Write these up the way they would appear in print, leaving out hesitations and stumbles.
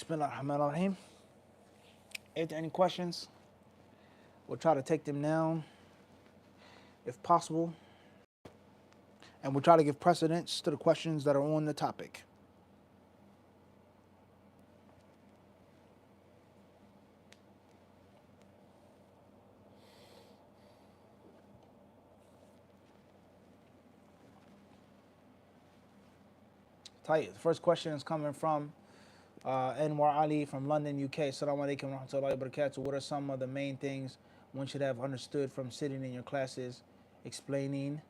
Bismillahirrahmanirrahim. If there are any questions, we'll try to take them now, if possible, and we'll try to give precedence to the questions that are on the topic. The first question is coming from Anwar Ali from London, UK. Assalamu alaikum wa rahmatullahi wa barakatuh. What are some of the main things one should have understood from sitting in your classes, explaining,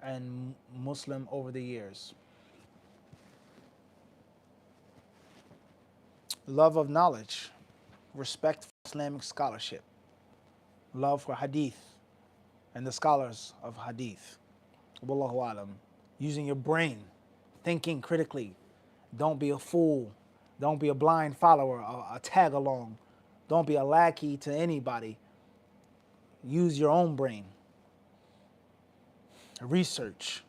and Muslim over the years? Love of knowledge, respect for Islamic scholarship, love for hadith and the scholars of hadith. Wallahu alam. Using your brain, thinking critically. Don't be a fool. Don't be a blind follower, a tag along. Don't be a lackey to anybody. Use your own brain. Research,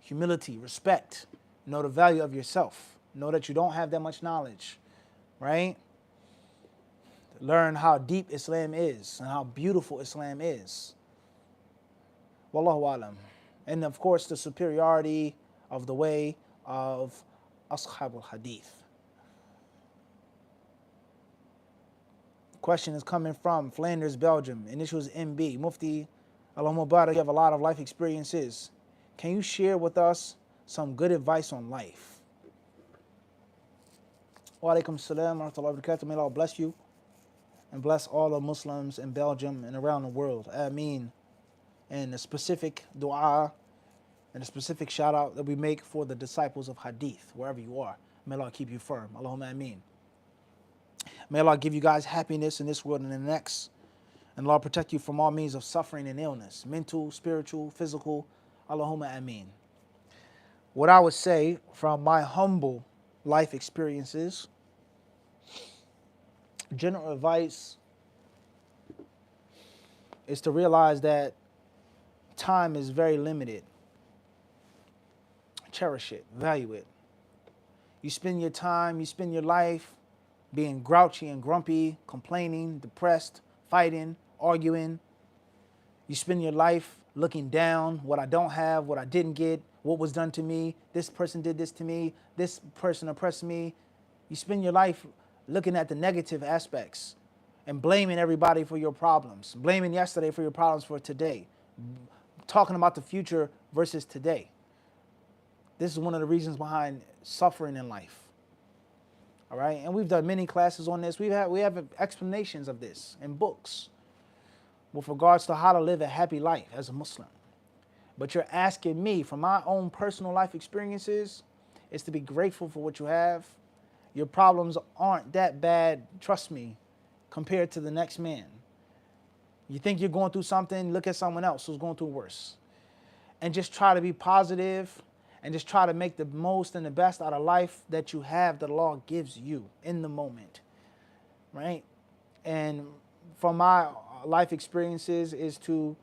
humility, respect. Know the value of yourself. Know that you don't have that much knowledge, right? Learn how deep Islam is and how beautiful Islam is. Wallahu alam. And of course, the superiority of the way of Ashab al-Hadith. Question is coming from Flanders, Belgium. Initials MB. Mufti Allah Mubarak, you have a lot of life experiences. Can you share with us some good advice on life? Wa alaikum salam wa rahmatullahi wa barakatuh. May Allah bless you and bless all the Muslims in Belgium and around the world. Ameen. And a specific dua and a specific shout out that we make for the disciples of Hadith, wherever you are. May Allah keep you firm. Allahumma ameen. May Allah give you guys happiness in this world and the next. And Allah protect you from all means of suffering and illness, mental, spiritual, physical. Allahumma ameen. What I would say from my humble life experiences, general advice is to realize that time is very limited. Cherish it, value it. You spend your time, you spend your life being grouchy and grumpy, complaining, depressed, fighting, arguing. You spend your life looking down, what I don't have, what I didn't get, what was done to me, this person did this to me, this person oppressed me. You spend your life looking at the negative aspects and blaming everybody for your problems, blaming yesterday for your problems for today, talking about the future versus today. This is one of the reasons behind suffering in life. All right, and we've done many classes on this. We have explanations of this in books with regards to how to live a happy life as a Muslim. But you're asking me, from my own personal life experiences, is to be grateful for what you have. Your problems aren't that bad, trust me, compared to the next man. You think you're going through something, look at someone else who's going through worse. And just try to be positive and just try to make the most and the best out of life that you have, that Allah gives you in the moment, right? And from my life experiences is to,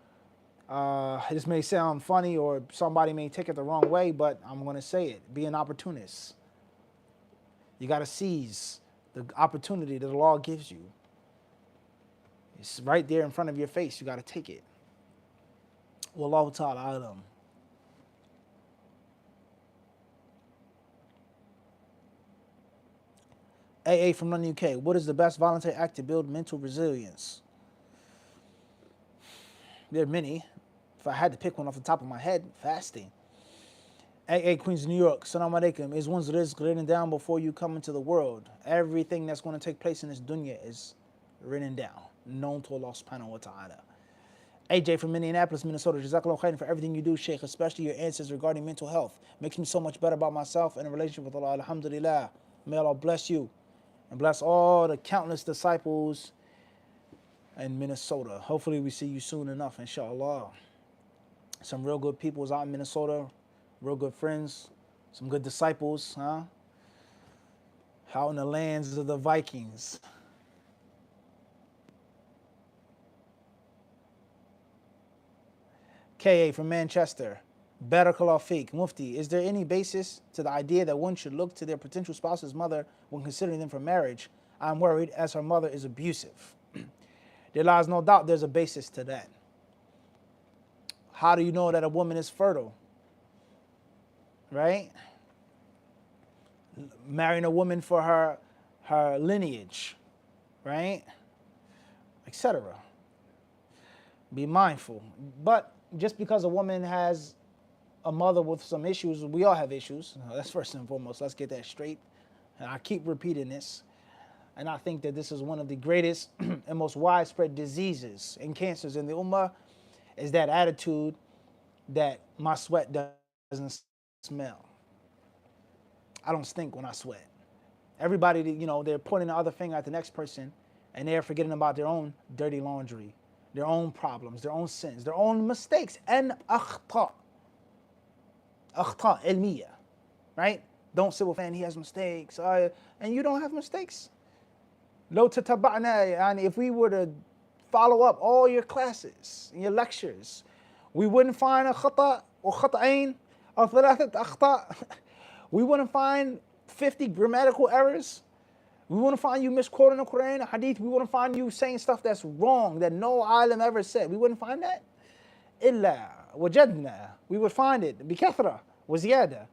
this may sound funny or somebody may take it the wrong way, but I'm going to say it, be an opportunist. You got to seize the opportunity that Allah gives you. It's right there in front of your face. You got to take it. Wallahu ta'ala alam. AA from London, UK. What is the best voluntary act to build mental resilience? There are many. If I had to pick one off the top of my head, fasting. AA Queens, New York. Assalamu alaikum. Is one's rizq written down before you come into the world? Everything that's going to take place in this dunya is written down, known to Allah subhanahu wa ta'ala. AJ from Minneapolis, Minnesota. Jazakallah khairan for everything you do, Sheikh, especially your answers regarding mental health. Makes me so much better about myself and a relationship with Allah. Alhamdulillah. May Allah bless you and bless all the countless disciples in Minnesota. Hopefully we see you soon enough, inshallah. Some real good peoples out in Minnesota, real good friends, some good disciples, huh? Out in the lands of the Vikings. KA from Manchester. Barakallahu Fik, Mufti, is there any basis to the idea that one should look to their potential spouse's mother when considering them for marriage? I'm worried as her mother is abusive. There lies no doubt there's a basis to that. How do you know that a woman is fertile? Right? Marrying a woman for her lineage, right? Etc. Be mindful. But just because a woman has a mother with some issues, we all have issues. That's first and foremost. Let's get that straight. And I keep repeating this. And I think that this is one of the greatest and most widespread diseases and cancers in the ummah, is that attitude that my sweat doesn't smell. I don't stink when I sweat. Everybody, they're pointing the other finger at the next person, and they're forgetting about their own dirty laundry, their own problems, their own sins, their own mistakes, and akhta ilmiya, right? Don't sit with a man, he has mistakes, and you don't have mistakes. Lo tataba'na, and if we were to follow up all your classes and your lectures, we wouldn't find a khata or khata'ain or thalathat akhta. We wouldn't find 50 grammatical errors. We wouldn't find you misquoting the Quran, a hadith. We wouldn't find you saying stuff that's wrong, that no alim ever said. We wouldn't find that. Illa wajadna. We would find it. Bikathra wa ziyada.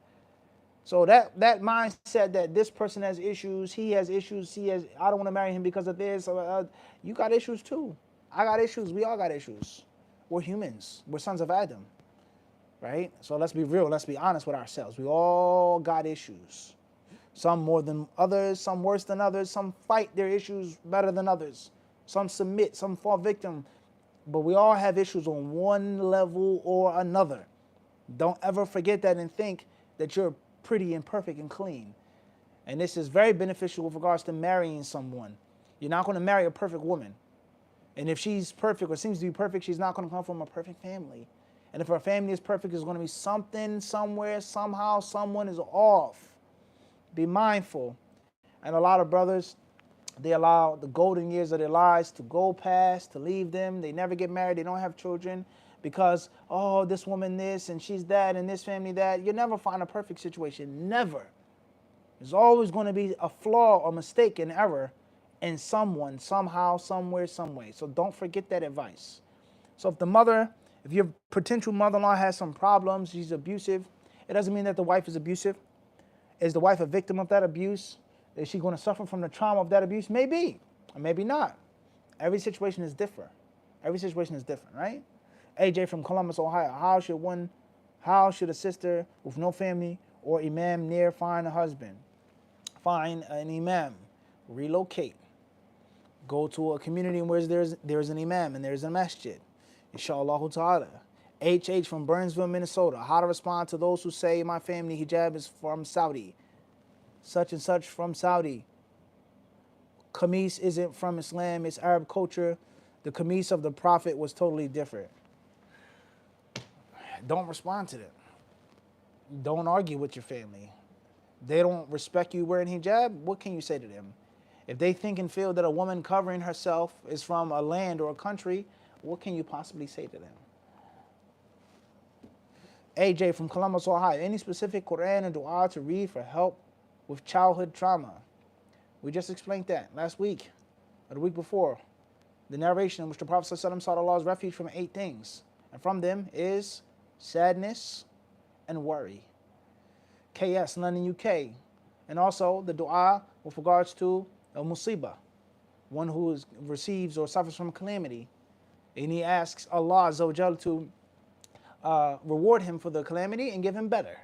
So that mindset that this person has issues, he has issues, I don't want to marry him because of this. You got issues too. I got issues. We all got issues. We're humans. We're sons of Adam. Right? So let's be real. Let's be honest with ourselves. We all got issues. Some more than others, some worse than others. Some fight their issues better than others. Some submit, some fall victim. But we all have issues on one level or another. Don't ever forget that and think that you're pretty and perfect and clean. And this is very beneficial with regards to marrying someone. You're not going to marry a perfect woman. And if she's perfect or seems to be perfect, she's not going to come from a perfect family. And if her family is perfect, there's going to be something, somewhere, somehow, someone is off. Be mindful. And a lot of brothers, they allow the golden years of their lives to go past, to leave them. They never get married. They don't have children because, this woman this and she's that and this family that. You'll never find a perfect situation. Never. There's always going to be a flaw or mistake and error in someone, somehow, somewhere, some way. So don't forget that advice. So if your potential mother-in-law has some problems, she's abusive, it doesn't mean that the wife is abusive. Is the wife a victim of that abuse? Is she going to suffer from the trauma of that abuse? Maybe, or maybe not. Every situation is different. Every situation is different, right? AJ from Columbus, Ohio. How should a sister with no family or imam near find a husband? Find an imam. Relocate. Go to a community where there's an imam and there's a masjid. Inshallah ta'ala. HH from Burnsville, Minnesota. How to respond to those who say my family hijab is from Saudi. Such and such from Saudi. Qamis isn't from Islam, it's Arab culture. The qamis of the Prophet was totally different. Don't respond to them. Don't argue with your family. They don't respect you wearing hijab, what can you say to them? If they think and feel that a woman covering herself is from a land or a country, what can you possibly say to them? AJ from Columbus, Ohio. Any specific Quran and dua to read for help with childhood trauma? We just explained that last week, or the week before. The narration in which the Prophet ﷺ sought Allah's refuge from 8 things. And from them is sadness and worry. KS, London, UK. And also the dua with regards to a musibah, one who receives or suffers from calamity. And he asks Allah Azza wa Jal to reward him for the calamity and give him better.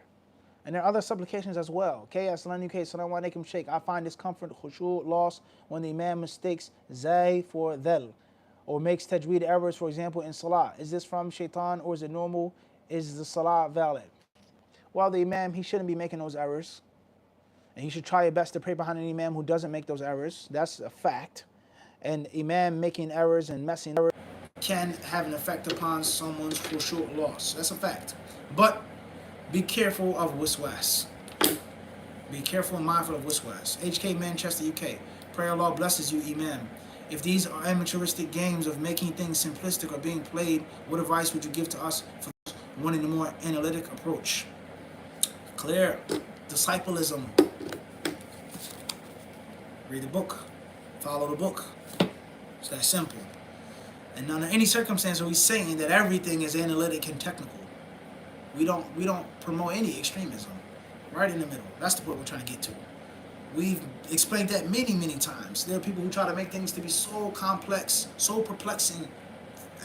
And there are other supplications as well. KS, London, UK. Assalamu alaikum, Shaykh. I find discomfort, khushu', loss when the imam mistakes zay for dhal or makes tajweed errors, for example, in salah. Is this from shaitan or is it normal? Is the salah valid? Well, the imam, he shouldn't be making those errors. And you should try your best to pray behind an imam who doesn't make those errors. That's a fact. And imam making errors and messing errors can have an effect upon someone's khushu' loss. That's a fact. But be careful of waswas. Be careful and mindful of waswas. HK Manchester, UK. Pray Allah blesses you, Imam. If these are amateuristic games of making things simplistic or being played, what advice would you give to us for those wanting a more analytic approach. Clear. Discipleism. Read the book. Follow the book. It's that simple. And under any circumstance are we saying that everything is analytic and technical. We don't promote any extremism. Right in the middle. That's the point we're trying to get to. We've explained that many, many times. There are people who try to make things to be so complex, so perplexing,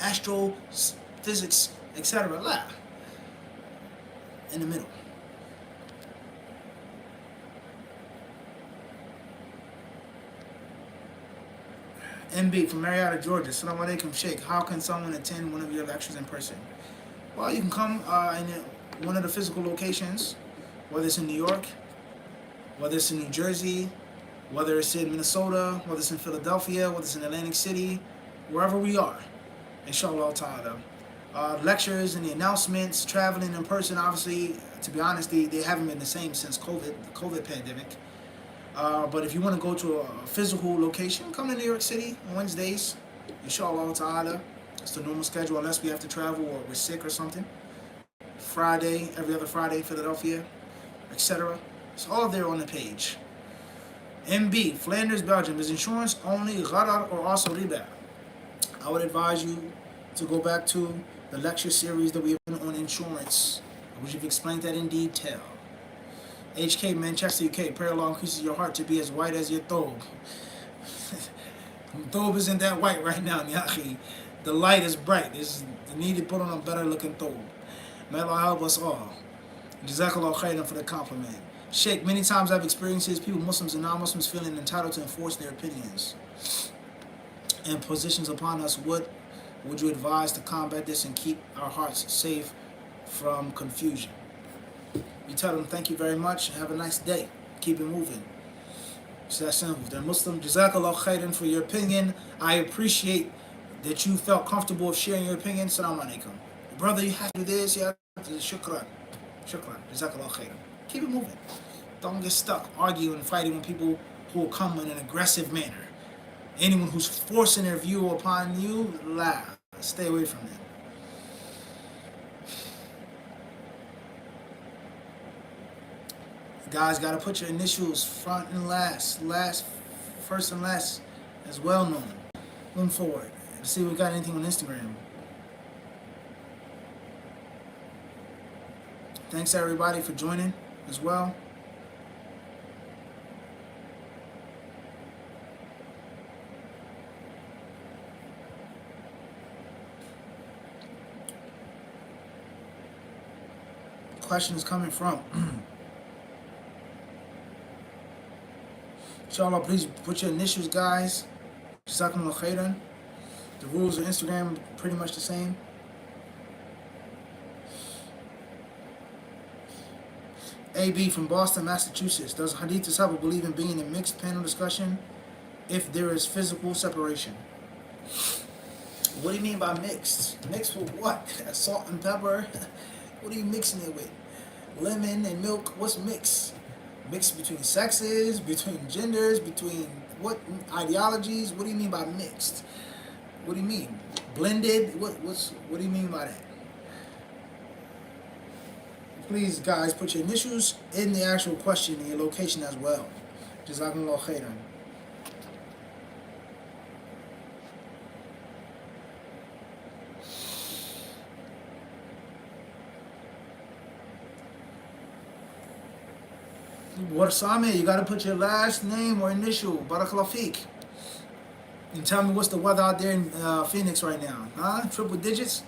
astrophysics, etc. La. In the middle. MB from Marietta, Georgia. Assalamu alaikum, Sheikh. How can someone attend one of your lectures in person? Well, you can come in one of the physical locations, whether it's in New York, whether it's in New Jersey, whether it's in Minnesota, whether it's in Philadelphia, whether it's in Atlantic City, wherever we are, inshallah ta'ala. Lectures and the announcements, traveling in person, obviously, to be honest, they haven't been the same since the COVID pandemic. But if you want to go to a physical location, come to New York City on Wednesdays, inshallah ta'ala. It's the normal schedule unless we have to travel or we're sick or something. Friday, every other Friday, Philadelphia, etc. It's all there on the page. MB, Flanders, Belgium. Is insurance only gharar or also riba? I would advise you to go back to the lecture series that we have been on insurance, which we've explained that in detail. HK, Manchester, UK. Prayer Allah increases your heart to be as white as your thobe. Thobe isn't that white right now, Nyachi. The light is bright. It's the need to put on a better looking thobe. May Allah help us all. Jazakallah khairan for the compliment. Sheikh, many times I've experienced this, people, Muslims and non-Muslims, feeling entitled to enforce their opinions and positions upon us. What would you advise to combat this and keep our hearts safe from confusion? You tell them thank you very much and have a nice day. Keep it moving. It's that simple. They're Muslim. Jazakallah khairan for your opinion. I appreciate that you felt comfortable of sharing your opinion. Assalamu alaikum. Brother, you have to do this. You have to do shukran. Shukran. Jazakallah khairan. Keep it moving. Don't get stuck arguing and fighting with people who will come in an aggressive manner. Anyone who's forcing their view upon you, stay away from them. Guys, got to put your initials front and last, first and last, as well known. Moving forward. Let's see if we got anything on Instagram. Thanks everybody for joining as well. Question is coming from. Inshallah, please put your initials, guys. Jazakumullah khairan. The rules of Instagram are pretty much the same. AB from Boston, Massachusetts. Does HadithDisciple believe in being in mixed panel discussion if there is physical separation? What do you mean by mixed? Mixed with what? Salt and pepper? What are you mixing it with? Lemon and milk? What's mixed? Mixed between sexes, between genders, between what ideologies? What do you mean by mixed? What do you mean? Blended? What do you mean by that? Please, guys, put your initials in the actual question and your location as well. Jazakumullah khairan. Warsame, you gotta put your last name or initial. Barakallahu feek. And tell me what's the weather out there in Phoenix right now? Huh? Triple digits?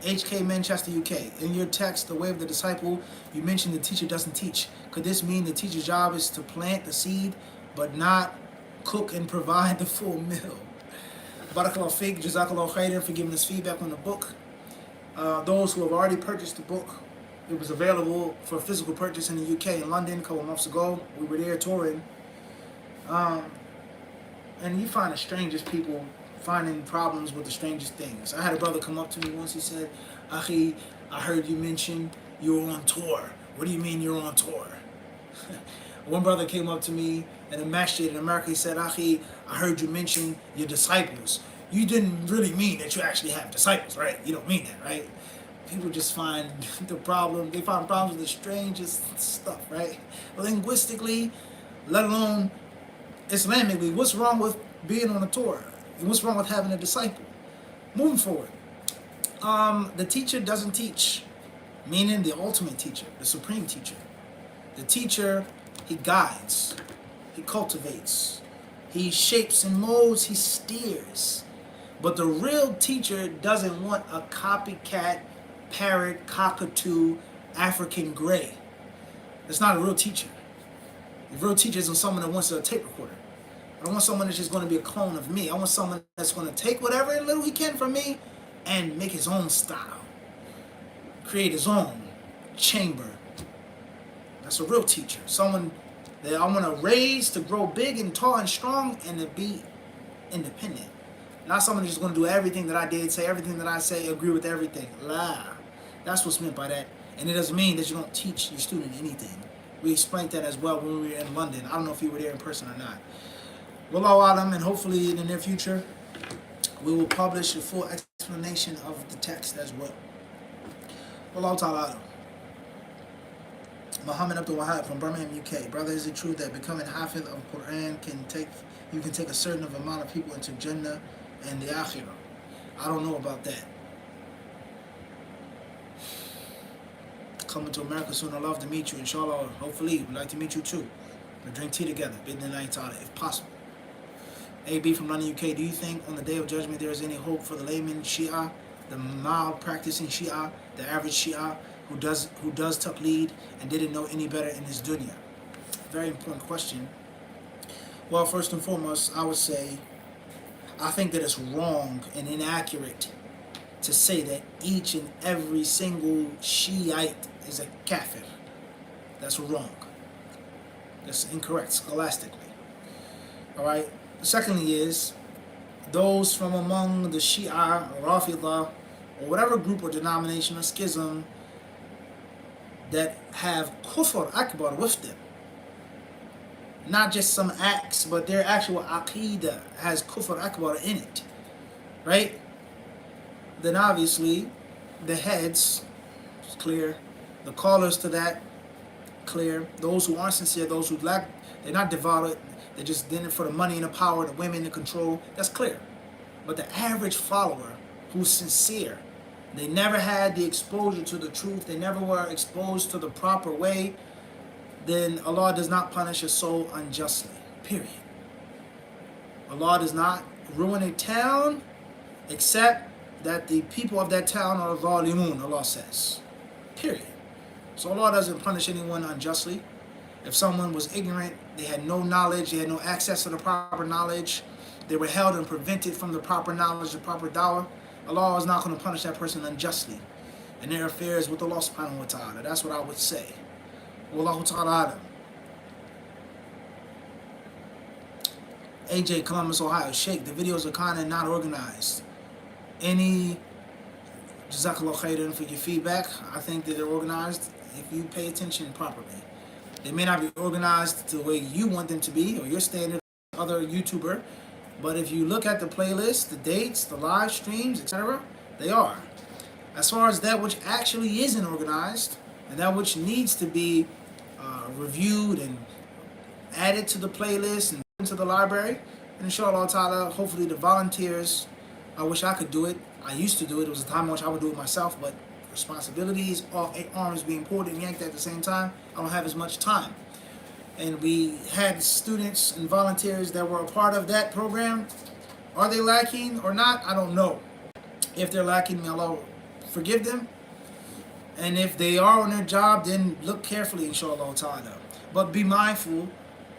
HK Manchester, UK. In your text, The Way of the Disciple, you mentioned the teacher doesn't teach. Could this mean the teacher's job is to plant the seed, but not cook and provide the full meal? Barakallahu feek. Jazakallahu khairan for giving us feedback on the book. Those who have already purchased the book, it was available for physical purchase in the UK, in London, a couple months ago. We were there touring. And you find the strangest people finding problems with the strangest things. I had a brother come up to me once. He said, Akhi, I heard you mention you were on tour. What do you mean you're on tour? One brother came up to me in a masjid in America. He said, Akhi, I heard you mention your disciples. you didn't really mean that you actually have disciples, right? You don't mean that, right? People just find they find problems with the strangest stuff, right? Linguistically, let alone Islamically, what's wrong with being on a Torah? And what's wrong with having a disciple? Moving forward, the teacher doesn't teach, meaning the ultimate teacher, the supreme teacher. The teacher, he guides, he cultivates, he shapes and molds, he steers. But the real teacher doesn't want a copycat, parrot, cockatoo, African gray. That's not a real teacher. The real teacher isn't someone that wants a tape recorder. I don't want someone that's just going to be a clone of me. I want someone that's going to take whatever little he can from me and make his own style. Create his own chamber. That's a real teacher. Someone that I want to raise to grow big and tall and strong and to be independent. Not someone that's just going to do everything that I did, say everything that I say, agree with everything. La. That's what's meant by that. And it doesn't mean that you don't teach your student anything. We explained that as well when we were in London. I don't know if you were there in person or not. Wallahu alam, and hopefully in the near future, we will publish a full explanation of the text as well. Wallahu ta'ala alam. Muhammad Abdul Wahab from Birmingham, UK. Brother, is it true that becoming Hafiz of Quran can take a certain amount of people into Jannah and the Akhirah? I don't know about that. Coming to America soon. I'd love to meet you, inshallah. Hopefully, we'd like to meet you too. We'll drink tea together, bidnillahi ta'ala, if possible. AB from London, UK. Do you think on the Day of Judgment there is any hope for the layman Shia, the mild practicing Shia, the average Shia who does taqleed and didn't know any better in his dunya? Very important question. Well, first and foremost, I would say I think that it's wrong and inaccurate to say that each and every single Shiite is a kafir. That's wrong. That's incorrect scholastically. All right. Secondly is those from among the Shia, Rafidah, or whatever group or denomination or schism that have kufr akbar with them. Not just some acts, but their actual aqidah has kufr akbar in it. Right? Then obviously the heads, it's clear. The callers to that, clear. Those who aren't sincere, those who lack, they're not devoted, they're just in it for the money and the power, the women, the control, that's clear. But the average follower who's sincere, they never had the exposure to the truth, they never were exposed to the proper way, then Allah does not punish a soul unjustly, period. Allah does not ruin a town except that the people of that town are zalimun, Allah says, period. So Allah doesn't punish anyone unjustly. If someone was ignorant, they had no knowledge, they had no access to the proper knowledge, they were held and prevented from the proper knowledge, the proper dawah, Allah is not going to punish that person unjustly in their affairs with Allah subhanahu wa ta'ala. That's what I would say. Wallahu ta'ala. AJ, Columbus, Ohio. Sheikh, the videos are kind of not organized. Any Jazakallah khairan for your feedback. I think that they're organized if you pay attention properly. They may not be organized the way you want them to be or your standard other YouTuber, but if you look at the playlist, the dates, the live streams, etc., they are. As far as that which actually isn't organized and that which needs to be reviewed and added to the playlist and into the library, and inshallah ta'ala, hopefully the volunteers, I wish I could do it. I used to do it. It was a time in which I would do it myself, but responsibilities, all 8 arms being pulled and yanked at the same time, I don't have as much time. And we had students and volunteers that were a part of that program. Are they lacking or not? I don't know. If they're lacking, may Allah forgive them. And if they are on their job, then look carefully, inshallah ta'ala. But be mindful,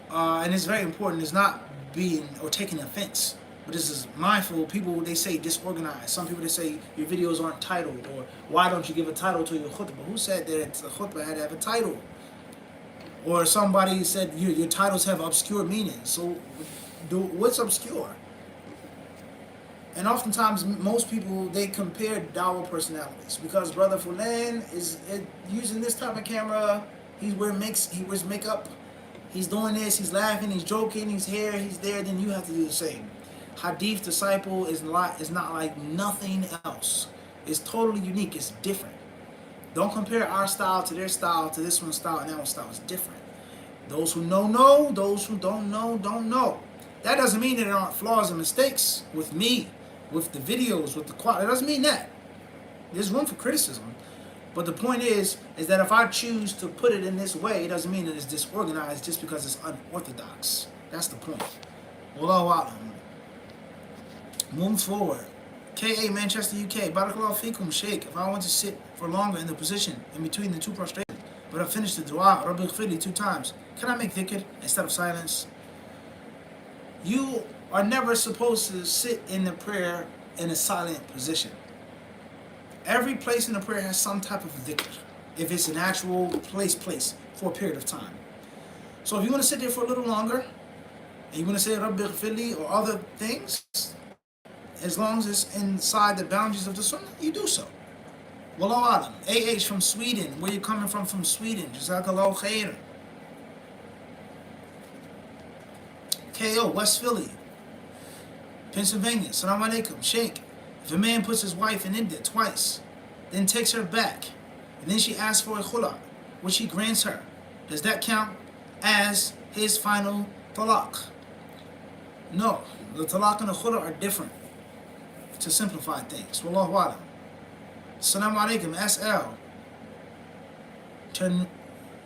and it's very important, it's not being or taking offense. But this is mindful. People, they say disorganized. Some people, they say your videos aren't titled, or why don't you give a title to your khutbah? Who said that the khutbah had to have a title? Or somebody said your titles have obscure meanings. So what's obscure? And oftentimes, most people, they compare dawah personalities. Because Brother Fulan is using this type of camera, he wears makeup, he's doing this, he's laughing, he's joking, he's here, he's there, then you have to do the same. HadithDisciple is not like nothing else. It's totally unique. It's different. Don't compare our style to their style, to this one's style and that one's style. It's different. Those who know. Those who don't know. That doesn't mean that there aren't flaws and mistakes with me, with the videos, with the quality. It doesn't mean that. There's room for criticism. But the point is that if I choose to put it in this way, it doesn't mean that it's disorganized just because it's unorthodox. That's the point. Wallahu a'lam. Moving forward. KA Manchester, UK. Barakallahu fikum, Sheikh. If I want to sit for longer in the position in between the two prostrations, but I finished the dua, Rabbi Ighfirli 2 times, can I make dhikr instead of silence? You are never supposed to sit in the prayer in a silent position. Every place in the prayer has some type of dhikr, if it's an actual place for a period of time. So if you want to sit there for a little longer, and you want to say Rabbi Ighfirli or other things, as long as it's inside the boundaries of the sunnah, you do so. Wallahu alam. AH from Sweden. Where you coming from Sweden? Jazakallahu khair. KO, West Philly. Pennsylvania. Assalamu alaikum. Sheikh. If a man puts his wife in iddah twice, then takes her back, and then she asks for a khula, which he grants her, does that count as his final talaq? No. The talaq and the khula are different, to simplify things. Wallahu alam. Assalamu alaikum, SL.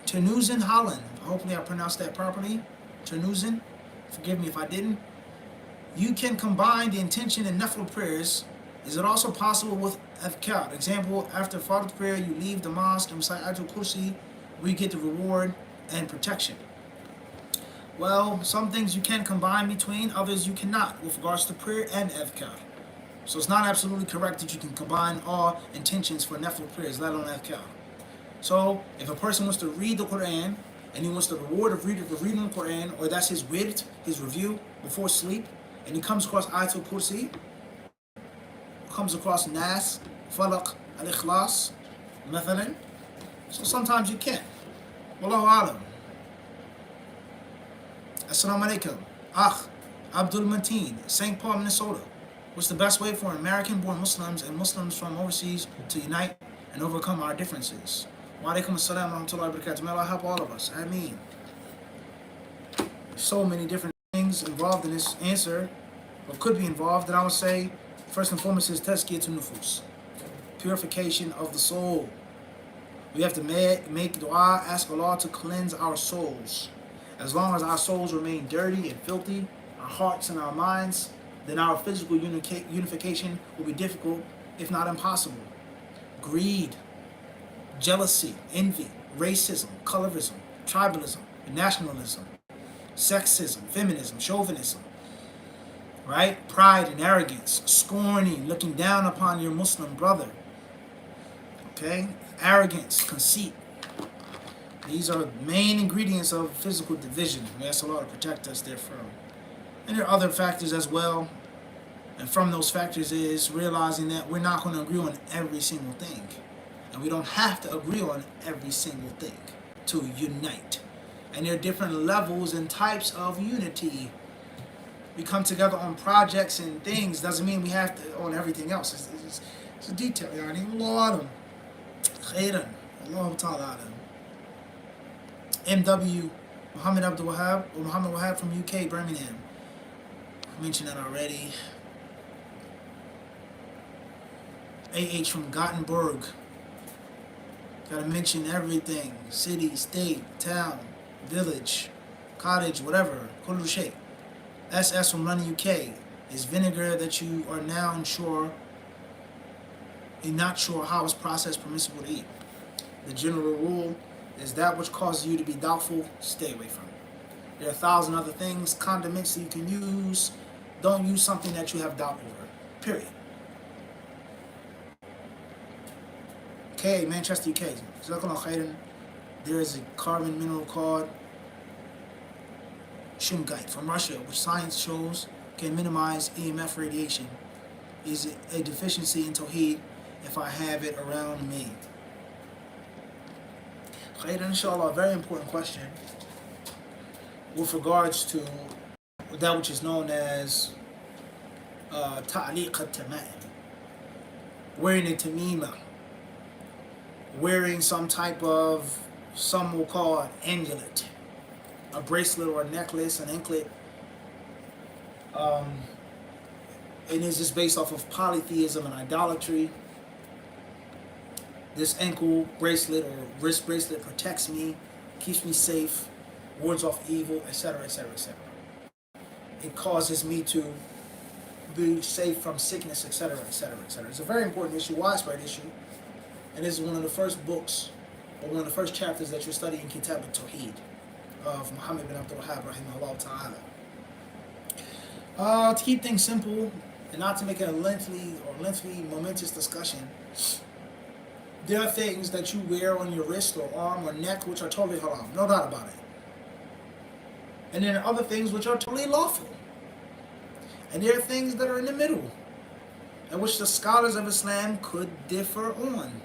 Terneuzen, Holland. Hopefully I pronounced that properly. Terneuzen. Forgive me if I didn't. You can combine the intention and nafil prayers. Is it also possible with adhkar? Example, after Fard prayer, you leave the mosque and recite Ayatul Kursi, where you get the reward and protection. Well, some things you can combine between, others you cannot, with regards to prayer and adhkar. So it's not absolutely correct that you can combine all intentions for nafil prayers, let alone adhkar. So if a person wants to read the Quran and he wants the reward of reading the Quran, or that's his wird, his review before sleep, and he comes across Ayatul Kursi, comes across Nas, Falaq, Al-Ikhlas, Mathalan, so sometimes you can. Wallahu alam. Assalamu alaikum. Abdul Mateen, St. Paul, Minnesota. What's the best way for American-born Muslims and Muslims from overseas to unite and overcome our differences? Wa alaikum assalam wa rahmatullahi wa barakatuh. May Allah help all of us. Ameen. So many different things involved in this answer, or could be involved, that I would say, first and foremost is tazkiyatun nufus, purification of the soul. We have to make dua, ask Allah to cleanse our souls. As long as our souls remain dirty and filthy, our hearts and our minds, then our physical unification will be difficult, if not impossible. Greed, jealousy, envy, racism, colorism, tribalism, nationalism, sexism, feminism, chauvinism, right? Pride and arrogance, scorning, looking down upon your Muslim brother, okay? Arrogance, conceit. These are main ingredients of physical division. We ask Allah to protect us therefrom. And there are other factors as well. And from those factors is realizing that we're not going to agree on every single thing. And we don't have to agree on every single thing to unite. And there are different levels and types of unity. We come together on projects and things. Doesn't mean we have to on everything else. It's a detail. Allah khairan. Allah ta'ala. MW Muhammad Abdul Wahab, or Muhammad Wahab from UK, Birmingham. I mentioned that already. AH from Gothenburg. Gotta mention everything. City, state, town, village, cottage, whatever. Kullu shay. SS from London, UK. Is vinegar that you are now not sure how it's processed permissible to eat. The general rule is that which causes you to be doubtful, stay away from it. There are 1,000 other things, condiments that you can use. Don't use something that you have doubt over. Period. Okay, Manchester, UK. There is a carbon mineral called shungite from Russia, which science shows can minimize EMF radiation. Is it a deficiency in Tawheed if I have it around me? Khairan, inshallah, a very important question with regards to that which is known as ta'liq al-tama'im, wearing a tamima, wearing some type of, some will call an amulet, a bracelet or a necklace, an anklet. And it's just based off of polytheism and idolatry. This ankle bracelet or wrist bracelet protects me, keeps me safe, wards off evil, etc., etc., etc. It causes me to be safe from sickness, etc., etc., etc. It's a very important issue, widespread issue, and this is one of the first books, or one of the first chapters that you're studying Kitab al-Tawheed of Muhammad bin Abdul Wahhab, rahimahullah ta'ala. To keep things simple, and not to make it a lengthy, momentous discussion, there are things that you wear on your wrist or arm or neck which are totally haram, no doubt about it. And there are other things which are totally lawful. And there are things that are in the middle, and which the scholars of Islam could differ on,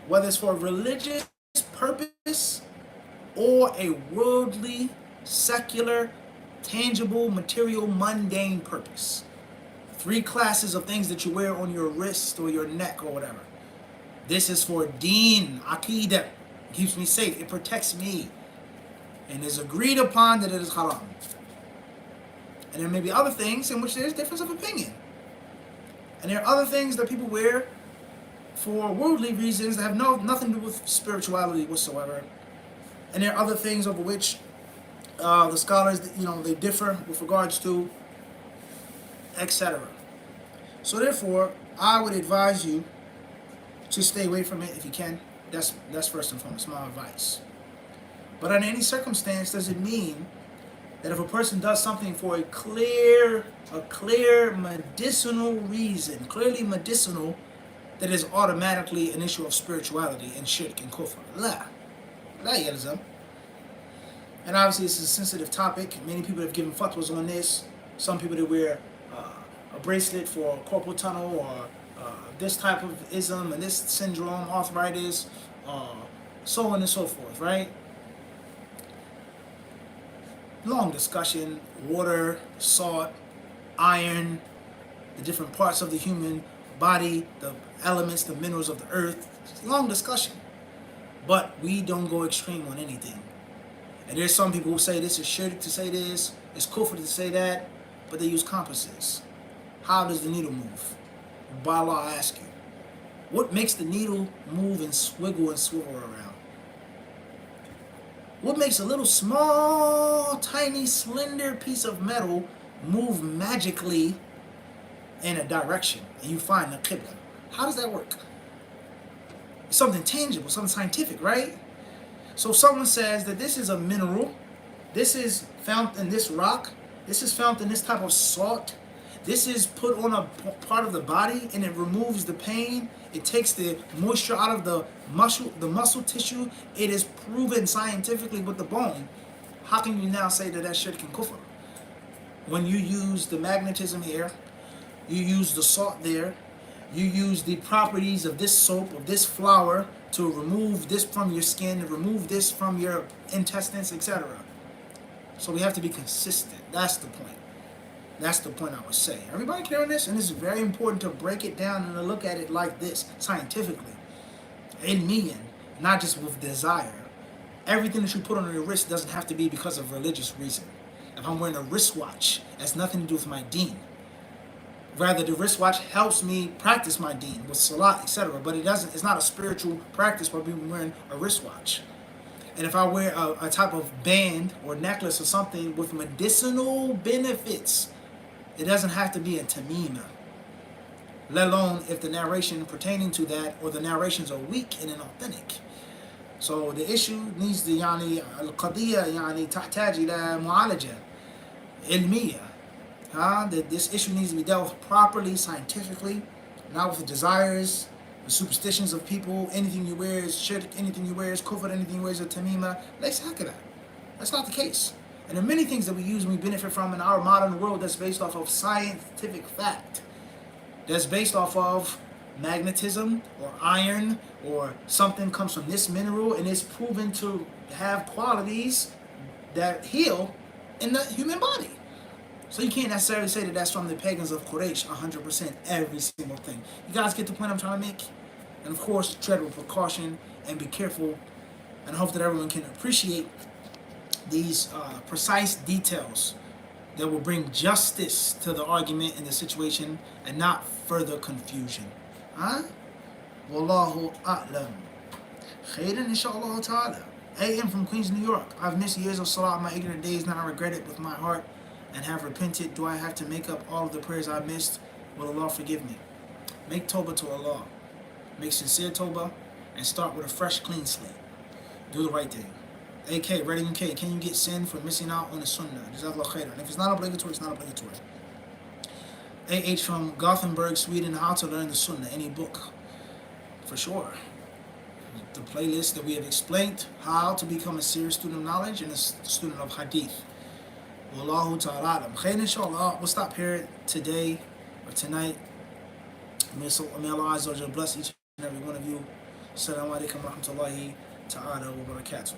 whether it's for a religious purpose or a worldly, secular, tangible, material, mundane purpose. 3 classes of things that you wear on your wrist or your neck or whatever. This is for deen, aqidah. It keeps me safe. It protects me. And is agreed upon that it is haram. And there may be other things in which there is difference of opinion. And there are other things that people wear for worldly reasons that have nothing to do with spirituality whatsoever. And there are other things over which the scholars, they differ with regards to, etc. So therefore, I would advise you to stay away from it if you can. That's first and foremost my advice. But under any circumstance, does it mean that if a person does something for a clear medicinal reason, clearly medicinal, that is automatically an issue of spirituality and shirk and kufr? La yalzam. And obviously this is a sensitive topic. Many people have given fatwas on this. Some people that wear a bracelet for carpal tunnel or this type of ism and this syndrome, arthritis, so on and so forth, right? Long discussion, water, salt, iron, the different parts of the human body, the elements, the minerals of the earth. It's a long discussion. But we don't go extreme on anything. And there's some people who say this is shirk to say this, it's kufr to say that, but they use compasses. How does the needle move? By Allah, I ask you. What makes the needle move and swiggle and swivel around? What makes a little small, tiny, slender piece of metal move magically in a direction and you find the qibla? How does that work? It's something tangible, something scientific, right? So if someone says that this is a mineral, this is found in this rock, this is found in this type of salt, this is put on a part of the body and it removes the pain, it takes the moisture out of the muscle tissue, it is proven scientifically with the bone, how can you now say that that's shirk and kufr? When you use the magnetism here, you use the salt there, you use the properties of this soap, of this flour, to remove this from your skin, to remove this from your intestines, etc. So we have to be consistent. That's the point. That's the point I would say. Everybody clear on this? And it's very important to break it down and to look at it like this, scientifically. Ilmiyan, not just with desire. Everything that you put on your wrist doesn't have to be because of religious reason. If I'm wearing a wristwatch, it has nothing to do with my deen. Rather, the wristwatch helps me practice my deen with salat, etc. But it's not a spiritual practice by being wearing a wristwatch. And if I wear a type of band or necklace or something with medicinal benefits, it doesn't have to be a tamima. Let alone if the narration pertaining to that or the narrations are weak and inauthentic. So the issue needs to القضية تحتاج إلى معالجة علمية. That this issue needs to be dealt with properly, scientifically, not with the desires, the superstitions of people. Anything you wear is shirk, anything you wear is kufr, anything you wear is a tamima. That's not the case. And there are many things that we use and we benefit from in our modern world that's based off of scientific fact. That's based off of magnetism or iron or something comes from this mineral and it's proven to have qualities that heal in the human body. So you can't necessarily say that that's from the pagans of Quraysh 100% every single thing. You guys get the point I'm trying to make? And of course, tread with precaution and be careful, and I hope that everyone can appreciate these precise details that will bring justice to the argument and the situation and not further confusion. Huh? Wallahu a'lam. Khairan inshallah ta'ala. AM from Queens, New York. I've missed years of salah in my ignorant days. Now I regret it with my heart and have repented. Do I have to make up all of the prayers I missed? Will Allah forgive me? Make tawbah to Allah. Make sincere tawbah and start with a fresh, clean slate. Do the right thing. AK, Reading UK, can you get sin for missing out on the sunnah? Jazakallah khairan. If it's not obligatory, it's not obligatory. AH from Gothenburg, Sweden, how to learn the sunnah. Any book? For sure. The playlist that we have explained, how to become a serious student of knowledge and a student of hadith. Wallahu ta'ala. Khayr inshallah. We'll stop here today or tonight. May Allah Azza wa Jalla bless each and every one of you. Assalamu alaikum wa rahmatullahi ta'ala wa barakatuh.